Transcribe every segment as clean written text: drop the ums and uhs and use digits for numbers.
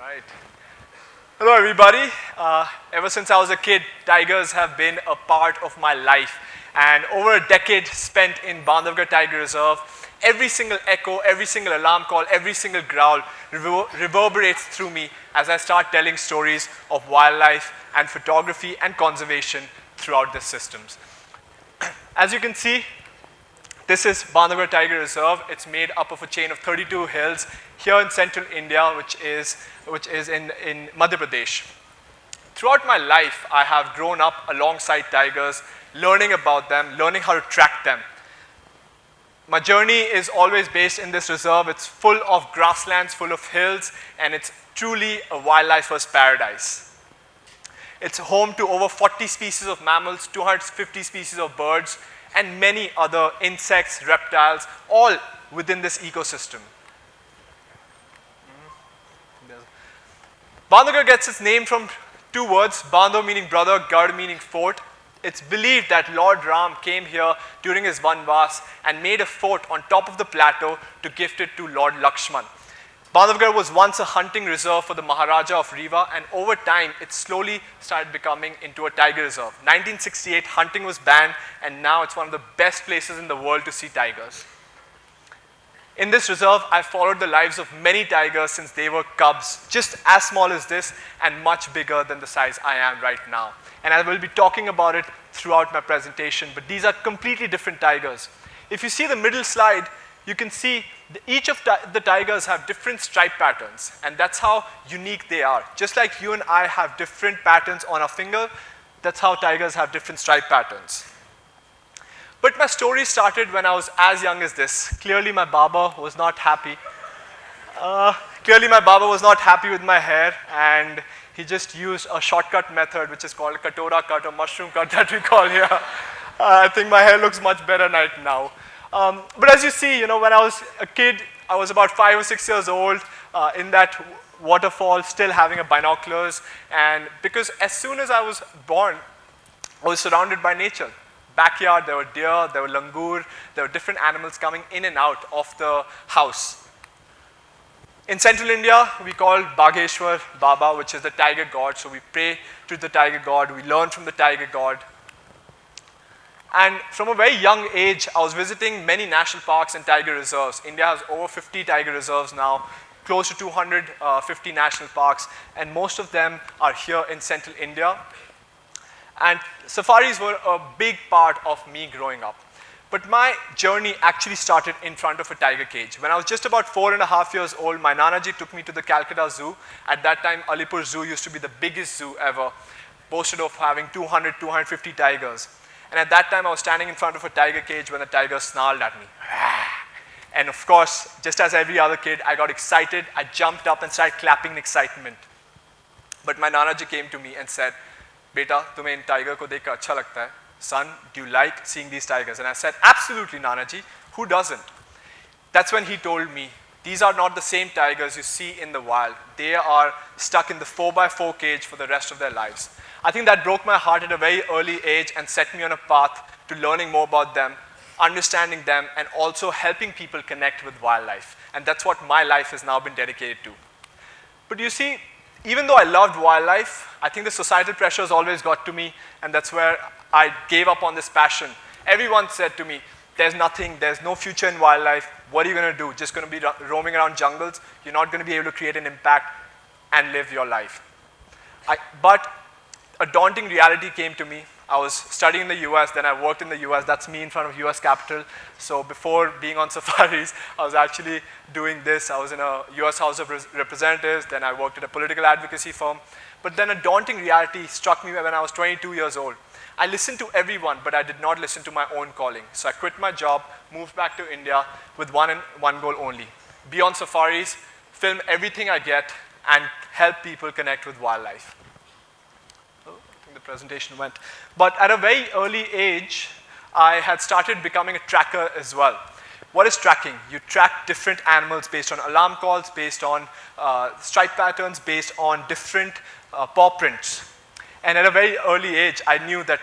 Right. Hello, everybody. Ever since I was a kid, tigers have been a part of my life. And over a decade spent in Bandhavgarh Tiger Reserve, every single echo, every single alarm call, every single growl reverberates through me as I start telling stories of wildlife and photography and conservation throughout the systems. As you can see, this is Bandhavgarh Tiger Reserve. It's made up of a chain of 32 hills here in central India, which is in Madhya Pradesh. Throughout my life, I have grown up alongside tigers, learning about them, learning how to track them. My journey is always based in this reserve. It's full of grasslands, full of hills, and it's truly a wildlife-first paradise. It's home to over 40 species of mammals, 250 species of birds, and many other insects, reptiles, all within this ecosystem. Bandhavgarh gets its name from two words, Bandhav meaning brother, Garh meaning fort. It's believed that Lord Ram came here during his Vanvas and made a fort on top of the plateau to gift it to Lord Lakshman. Bandhavgarh was once a hunting reserve for the Maharaja of Rewa, and over time it slowly started becoming into a tiger reserve. 1968, hunting was banned, and now it's one of the best places in the world to see tigers. In this reserve, I followed the lives of many tigers since they were cubs, just as small as this and much bigger than the size I am right now. And I will be talking about it throughout my presentation, but these are completely different tigers. If you see the middle slide, you can see each of the tigers have different stripe patterns, and that's how unique they are. Just like you and I have different patterns on our finger, that's how tigers have different stripe patterns. But my story started when I was as young as this. Clearly my Baba was not happy. With my hair, and he just used a shortcut method which is called katora cut or mushroom cut that we call here. I think my hair looks much better right now. But as you see, when I was a kid, I was about 5 or 6 years old in that waterfall, still having a binoculars. And because as soon as I was born, I was surrounded by nature. Backyard, there were deer, there were langur, there were different animals coming in and out of the house. In central India, we call Bagheshwar Baba, which is the tiger god. So we pray to the tiger god, we learn from the tiger god. And from a very young age, I was visiting many national parks and tiger reserves. India has over 50 tiger reserves now, close to 250 national parks, and most of them are here in central India. And safaris were a big part of me growing up. But my journey actually started in front of a tiger cage. When I was just about 4.5 years old, my Nanaji took me to the Calcutta Zoo. At that time, Alipur Zoo used to be the biggest zoo ever, boasted of having 200, 250 tigers. And at that time, I was standing in front of a tiger cage when the tiger snarled at me. And of course, just as every other kid, I got excited. I jumped up and started clapping in excitement. But my Nanaji came to me and said, "Beta, tumhe in tiger ko dekh kar acha lagta hai? Son, do you like seeing these tigers?" And I said, "Absolutely, Nanaji. Who doesn't?" That's when he told me, these are not the same tigers you see in the wild. They are stuck in the 4x4 cage for the rest of their lives. I think that broke my heart at a very early age and set me on a path to learning more about them, understanding them, and also helping people connect with wildlife. And that's what my life has now been dedicated to. But you see, even though I loved wildlife, I think the societal pressures always got to me, and that's where I gave up on this passion. Everyone said to me, there's no future in wildlife. What are you going to do? Just going to be roaming around jungles? You're not going to be able to create an impact and live your life. But a daunting reality came to me. I was studying in the US, then I worked in the US. That's me in front of US Capitol. So before being on safaris, I was actually doing this. I was in a US House of Representatives, then I worked at a political advocacy firm. But then a daunting reality struck me when I was 22 years old. I listened to everyone, but I did not listen to my own calling. So I quit my job, moved back to India with one goal only: be on safaris, film everything I get, and help people connect with wildlife. The presentation went. But at a very early age, I had started becoming a tracker as well. What is tracking? You track different animals based on alarm calls, based on stripe patterns, based on different paw prints. And at a very early age, I knew that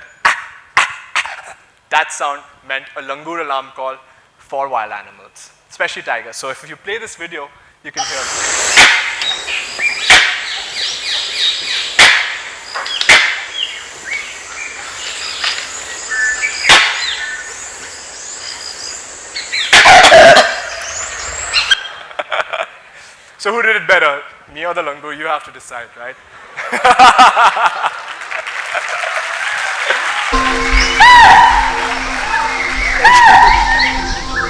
that sound meant a langur alarm call for wild animals, especially tigers. So if you play this video, you can hear it. So who did it better, me or the langur? You have to decide, right?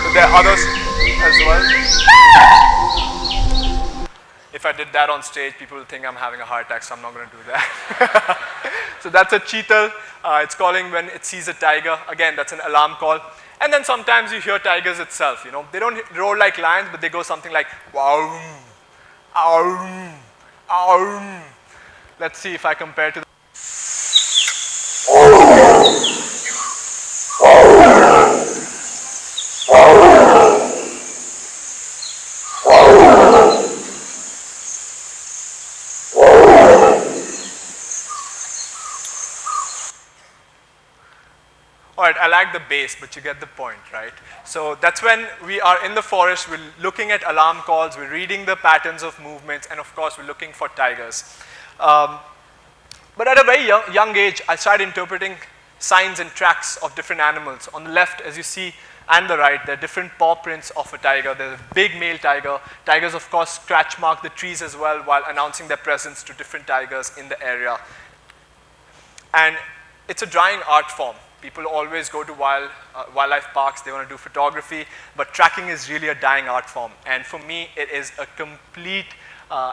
So there are others as well. If I did that on stage, people will think I'm having a heart attack, so I'm not going to do that. So that's a cheetal. It's calling when it sees a tiger. Again, that's an alarm call. And then sometimes you hear tigers itself, you know. They don't roar like lions, but they go something like, wow, ow, ow. Let's see if I compare to the All right, I like the bass, but you get the point, right? So that's when we are in the forest, we're looking at alarm calls, we're reading the patterns of movements, and of course, we're looking for tigers. But at a very young age, I started interpreting signs and tracks of different animals. On the left, as you see, and the right, there are different paw prints of a tiger. There's a big male tiger. Tigers, of course, scratch mark the trees as well while announcing their presence to different tigers in the area. And it's a drying art form. People always go to wildlife parks, they want to do photography, but tracking is really a dying art form. And for me, it is a complete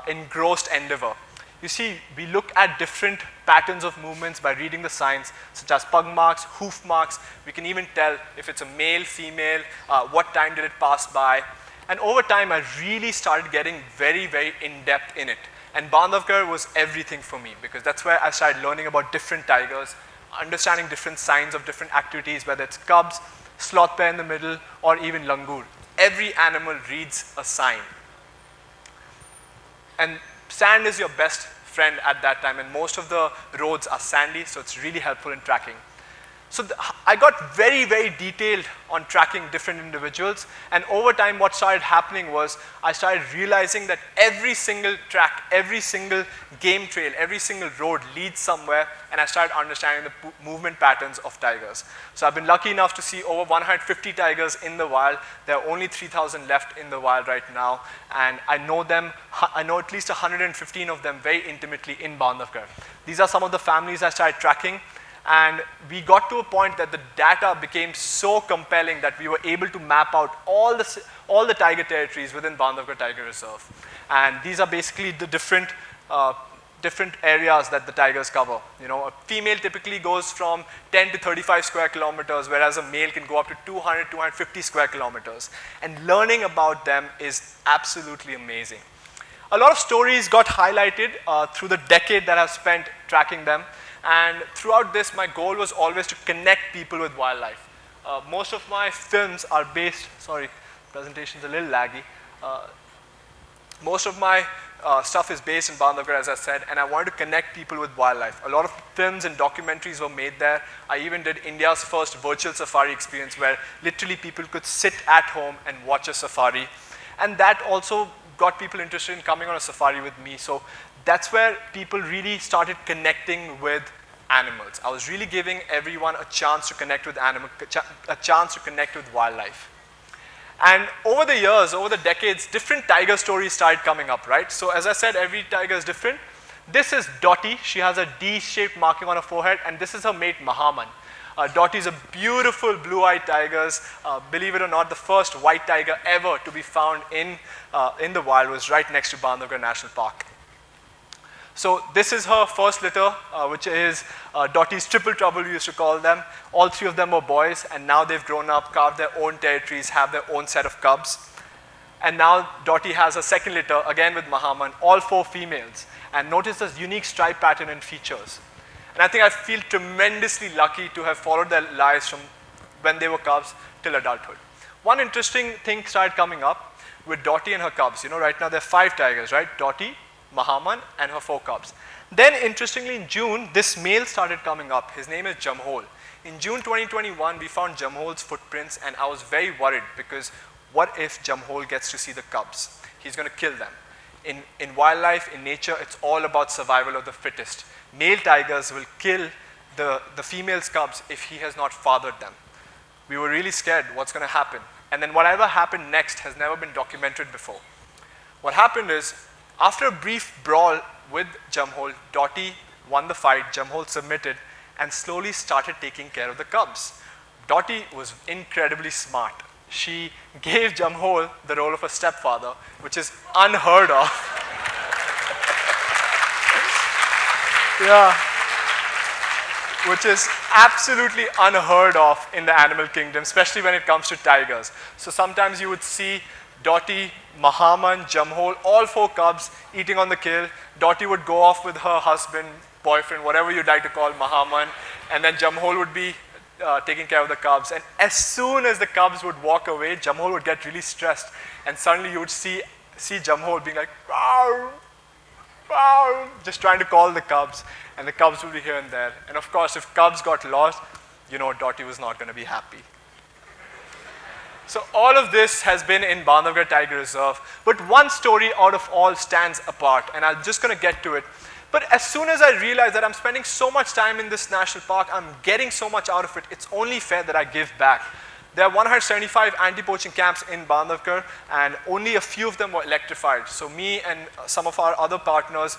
engrossed endeavor. You see, we look at different patterns of movements by reading the signs, such as pug marks, hoof marks. We can even tell if it's a male, female, what time did it pass by. And over time, I really started getting very, very in-depth in it. And Bandhavgarh was everything for me, because that's where I started learning about different tigers, understanding different signs of different activities, whether it's cubs, sloth bear in the middle, or even langur. Every animal reads a sign. And sand is your best friend at that time, and most of the roads are sandy, so it's really helpful in tracking. So I got very, very detailed on tracking different individuals, and over time what started happening was I started realizing that every single track, every single game trail, every single road leads somewhere, and I started understanding the movement patterns of tigers. So I've been lucky enough to see over 150 tigers in the wild. There are only 3,000 left in the wild right now, and I know at least 115 of them very intimately in Bandhavgarh. These are some of the families I started tracking. And we got to a point that the data became so compelling that we were able to map out all the tiger territories within Bandhavgarh Tiger Reserve. And these are basically the different areas that the tigers cover. You know, a female typically goes from 10 to 35 square kilometers, whereas a male can go up to 200, 250 square kilometers. And learning about them is absolutely amazing. A lot of stories got highlighted through the decade that I've spent tracking them. And throughout this, my goal was always to connect people with wildlife. Most of my films are based, sorry, presentation's a little laggy. Most of my stuff is based in Bandhavgarh, as I said, and I wanted to connect people with wildlife. A lot of films and documentaries were made there. I even did India's first virtual safari experience where literally people could sit at home and watch a safari. And that also got people interested in coming on a safari with me. So that's where people really started connecting with animals. I was really giving everyone a chance to connect with animals, a chance to connect with wildlife. And over the years, over the decades, different tiger stories started coming up, right? So as I said, every tiger is different. This is Dottie. She has a D-shaped marking on her forehead, and this is her mate, Mahaman. Dottie is a beautiful blue-eyed tiger. Believe it or not, the first white tiger ever to be found in the wild was right next to Bandhavgarh National Park. So this is her first litter, which is Dottie's triple trouble, we used to call them. All three of them were boys, and now they've grown up, carved their own territories, have their own set of cubs. And now Dottie has a second litter, again with Mahaman, all four females. And notice this unique stripe pattern and features. And I think I feel tremendously lucky to have followed their lives from when they were cubs till adulthood. One interesting thing started coming up with Dottie and her cubs. You know, right now there are 5 tigers, right? Dottie, Mahaman, and her 4 cubs. Then, interestingly, in June, this male started coming up. His name is Jamhol. In June 2021, we found Jamhol's footprints, and I was very worried because what if Jamhol gets to see the cubs? He's going to kill them. In wildlife, in nature, it's all about survival of the fittest. Male tigers will kill the female's cubs if he has not fathered them. We were really scared what's going to happen. And then whatever happened next has never been documented before. What happened is, after a brief brawl with Jamhol, Dottie won the fight, Jamhol submitted, and slowly started taking care of the cubs. Dottie was incredibly smart. She gave Jamhol the role of a stepfather, which is unheard of. Yeah. Which is absolutely unheard of in the animal kingdom, especially when it comes to tigers. So sometimes you would see Dottie, Mahaman, Jamhol, all 4 cubs eating on the kill. Dottie would go off with her husband, boyfriend, whatever you'd like to call Mahaman, and then Jamhol would be taking care of the cubs. And as soon as the cubs would walk away, Jamhol would get really stressed, and suddenly you would see Jamhol being like, "Rawr, rawr," just trying to call the cubs, and the cubs would be here and there. And of course, if cubs got lost, you know Dottie was not going to be happy. So all of this has been in Bandhavgarh Tiger Reserve, but one story out of all stands apart, and I'm just going to get to it. But as soon as I realized that I'm spending so much time in this national park, I'm getting so much out of it, it's only fair that I give back. There are 175 anti-poaching camps in Bandhavgarh, and only a few of them were electrified. So me and some of our other partners,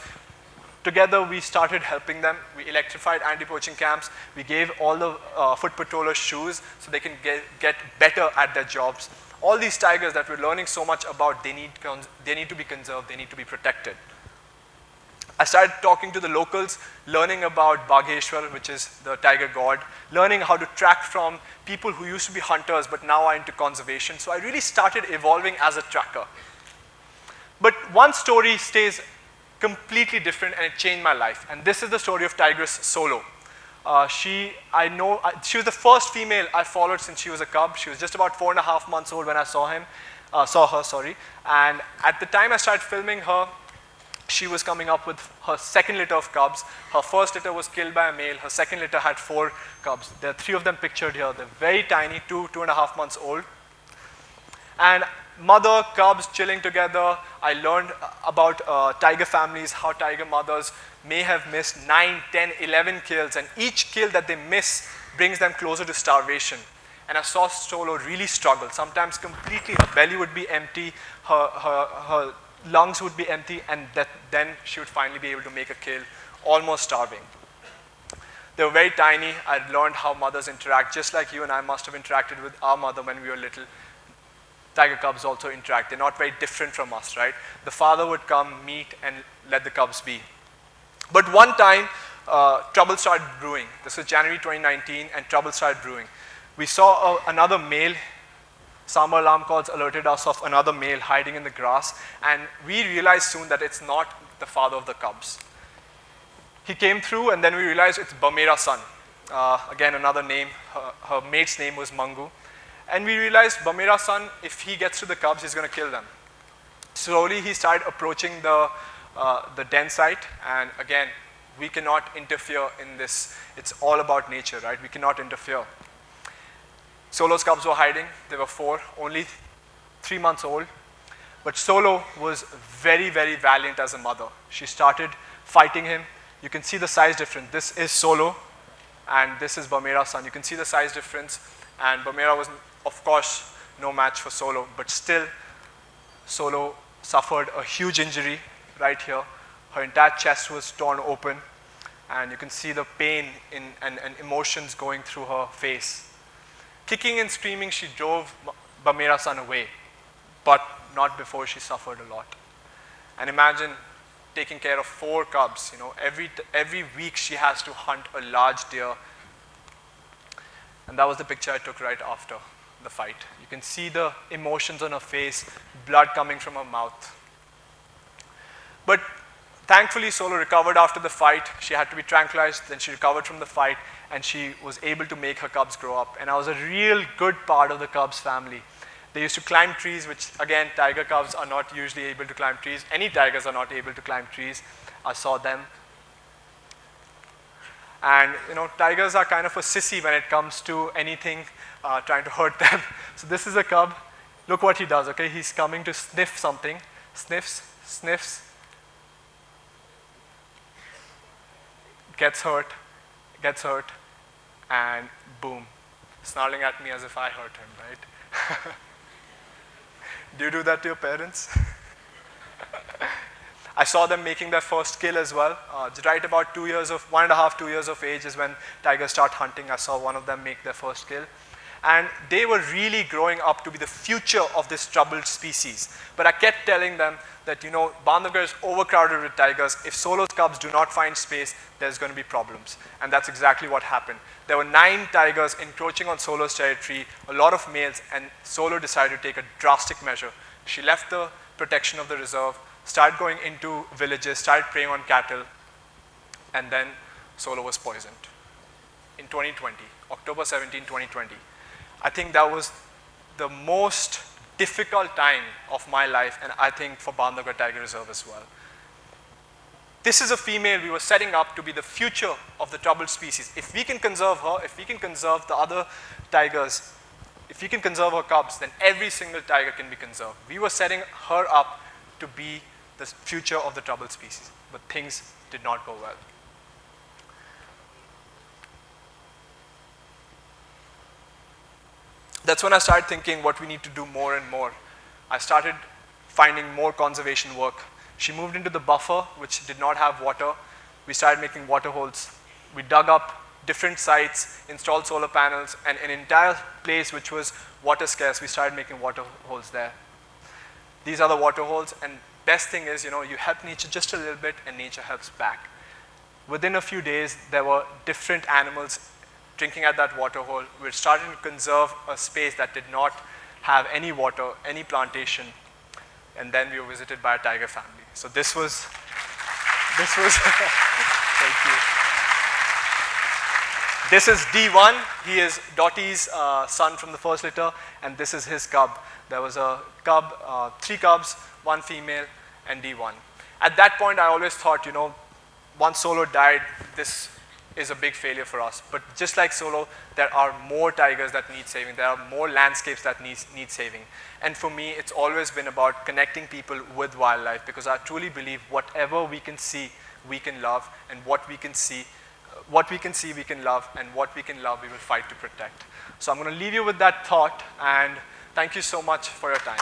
together we started helping them. We electrified anti-poaching camps. We gave all the foot patrollers shoes so they can get better at their jobs. All these tigers that we're learning so much about, they need to be conserved, they need to be protected. I started talking to the locals, learning about Bagheshwar, which is the tiger god, learning how to track from people who used to be hunters but now are into conservation. So I really started evolving as a tracker. But one story stays completely different, and it changed my life. And this is the story of Tigress Solo. She was the first female I followed since she was a cub. She was just about 4.5 months old when I saw her. And at the time I started filming her, she was coming up with her second litter of cubs. Her first litter was killed by a male. Her second litter had 4 cubs. There are 3 of them pictured here. They're very tiny, 2.5 months old. And mother, cubs chilling together. I learned about tiger families, how tiger mothers may have missed 9, 10, 11 kills, and each kill that they miss brings them closer to starvation. And I saw Solo really struggle. Sometimes completely, her belly would be empty, her lungs would be empty, and then she would finally be able to make a kill, almost starving. They were very tiny. I learned how mothers interact, just like you and I must have interacted with our mother when we were little. Tiger cubs also interact. They're not very different from us, right? The father would come, meet, and let the cubs be. But one time, trouble started brewing. This was January 2019, and trouble started brewing. We saw another male. Sambar alarm calls alerted us of another male hiding in the grass, and we realized soon that it's not the father of the cubs. He came through, and then we realized it's Bamera's son. Again, another name. Her mate's name was Mangu. And we realized Bamera's son, if he gets to the cubs, he's going to kill them. Slowly, he started approaching the den site, and again, we cannot interfere in this. It's all about nature, right? We cannot interfere. Solo's cubs were hiding. There were 4, only 3 months old. But Solo was very, very valiant as a mother. She started fighting him. You can see the size difference. This is Solo, and this is Bamera's son. You can see the size difference. And Bamera was, of course, no match for Solo. But still, Solo suffered a huge injury right here. Her entire chest was torn open. And you can see the pain and emotions going through her face. Kicking and screaming, she drove Bamera's son away, but not before she suffered a lot. And imagine taking care of 4 cubs. You know, every week she has to hunt a large deer. And that was the picture I took right after the fight. You can see the emotions on her face, blood coming from her mouth. But thankfully, Solo recovered after the fight. She had to be tranquilized, then she recovered from the fight, and she was able to make her cubs grow up. And I was a real good part of the cubs family. They used to climb trees, which again, tiger cubs are not usually able to climb trees. Any tigers are not able to climb trees. I saw them. And you know, tigers are kind of a sissy when it comes to anything trying to hurt them. So this is a cub. Look what he does, okay? He's coming to sniff something. Sniffs, sniffs. Gets hurt, and boom, snarling at me as if I hurt him, right? Do you do that to your parents? I saw them making their first kill as well. Right about 1.5, 2 years of age is when tigers start hunting. I saw one of them make their first kill. And they were really growing up to be the future of this troubled species. But I kept telling them that, Bandhavgarh is overcrowded with tigers. If Solo's cubs do not find space, there's going to be problems. And that's exactly what happened. There were 9 tigers encroaching on Solo's territory, a lot of males, and Solo decided to take a drastic measure. She left the protection of the reserve, started going into villages, started preying on cattle, and then Solo was poisoned in 2020, October 17, 2020. I think that was the most difficult time of my life, and I think for Bandhavgarh Tiger Reserve as well. This is a female we were setting up to be the future of the troubled species. If we can conserve her, if we can conserve the other tigers, if we can conserve her cubs, then every single tiger can be conserved. We were setting her up to be the future of the troubled species, but things did not go well. That's when I started thinking what we need to do more and more. I started finding more conservation work. She moved into the buffer, which did not have water. We started making water holes. We dug up different sites, installed solar panels, and an entire place which was water scarce, we started making water holes there. These are the water holes, and best thing is, you help nature just a little bit, and nature helps back. Within a few days, there were different animals drinking at that water hole. We're starting to conserve a space that did not have any water, any plantation, and then we were visited by a tiger family. So this was, thank you. This is D1. He is Dottie's son from the first litter, and this is his cub. There was a cub, 3 cubs, 1 female, and D1. At that point, I always thought, once Solo died, this is a big failure for us. But just like Solo, there are more tigers that need saving. There are more landscapes that need saving. And for me, it's always been about connecting people with wildlife, because I truly believe whatever we can see, we can love, and what we can see, we can love, and what we can love, we will fight to protect. So I'm going to leave you with that thought, and thank you so much for your time.